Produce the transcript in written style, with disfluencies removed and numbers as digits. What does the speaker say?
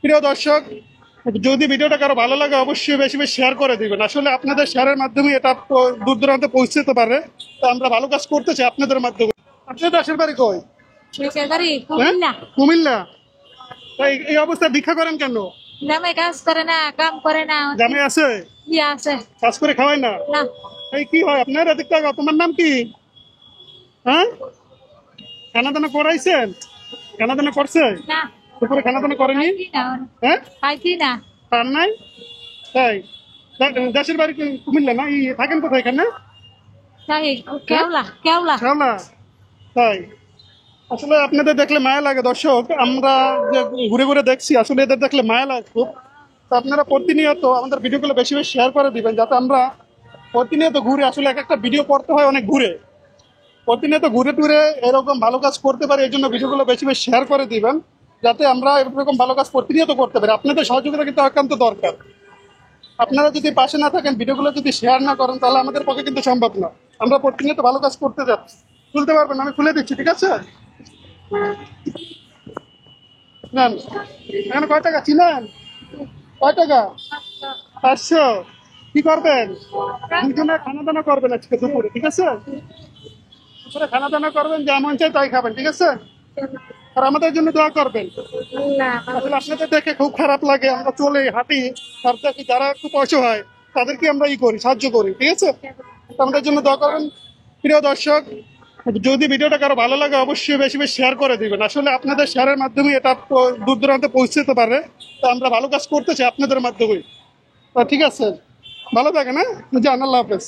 প্রিয় দর্শক, যদি ভিডিওটা কারো ভালো লাগে অবশ্যই বেশি বেশি শেয়ার করে দিবেন। আসলে আপনাদের শেয়ারের মাধ্যমে এটা দূর দূরান্তে পৌঁছতে পারে। তো আমরা ভালো কাজ করতে চাই আপনাদের মাধ্যমে। আপনাদের দেশের বাড়ি কই? দেশের বাড়ি হ্যাঁ, কুমিল্লা। কুমিল্লা। তাই এই অবস্থায় ভিক্ষা করেন কেন? জামাই কাজ করে না, কাম করে না। জামাই আছে, ইয়ে আছে কাজ করে খাওয়ায় না? না। এই কি হয় আপনার এদিক থেকে? তোমার নাম কি? হ্যাঁ, খানা দানা করাইছেন? খানা দানা করছে? না, দুপুরে খানা দানা করেনি? খাইতি না, হ্যাঁ, খাইতি না। পার নাই? তাই দেশের বাড়ি কুমিল্লা না? থাকেন কোথায় এখানে? তাই কেওলা কেওলা। শ্যাওলা। তাই আসলে আপনাদের দেখলে মায়া লাগে দর্শক। আমরা যে ঘুরে ঘুরে দেখছি, আসলে এদের দেখলে মায়া লাগে খুব। তো আপনারা প্রতিনিয়ত আমাদের ভিডিওগুলো বেশি বেশি শেয়ার করে দিবেন, যাতে আমরা প্রতিনিয়ত ঘুরে, আসলে এক একটা ভিডিও করতে হয় অনেক ঘুরে, প্রতিনিয়ত ঘুরে টুরে এরকম ভালো কাজ করতে পারি। এই জন্য ভিডিওগুলো বেশি বেশি শেয়ার করে দিবেন, যাতে আমরা এরকম ভালো কাজ প্রতিনিয়ত করতে পারি। আপনাদের সহযোগিতা কিন্তু একান্ত দরকার। আপনারা যদি পাশে না থাকেন, ভিডিওগুলো যদি শেয়ার না করেন, তাহলে আমাদের পক্ষে কিন্তু সম্ভব না। আমরা প্রতিনিয়ত ভালো কাজ করতে যাচ্ছি। খুলতে পারবেন? আমি খুলে দিচ্ছি, ঠিক আছে? নেন। এখানে কয় টাকা চিনেন? কয় টাকা? 500। কি করবেন? দুজনে খানা দানা করবেন আজকে দুপুরে, ঠিক আছে? দুপুরে খানা দানা করবেন, যা মন চাই তাই খাবেন, ঠিক আছে? আর আমাদের জন্য দোয়া করবেন। আসলে আপনাদের দেখে খুব খারাপ লাগে, আমরা চলে হাঁটি আর দেখি যারা একটু অসহায় তাদেরকে আমরা করি, সাহায্য করি, ঠিক আছে? তো আমাদের জন্য দোয়া করবেন। প্রিয় দর্শক, যদি ভিডিওটা কারো ভালো লাগে অবশ্যই বেশি বেশি শেয়ার করে দিবেন। আসলে আপনাদের শেয়ারের মাধ্যমে এটা দূর দূরান্তে পৌঁছতে পারে। তো আমরা ভালো কাজ করতে চাই আপনাদের মাধ্যমে। তো ঠিক আছে, ভালো থাকেন। হ্যাঁ, যান, আল্লাহ হাফেজ।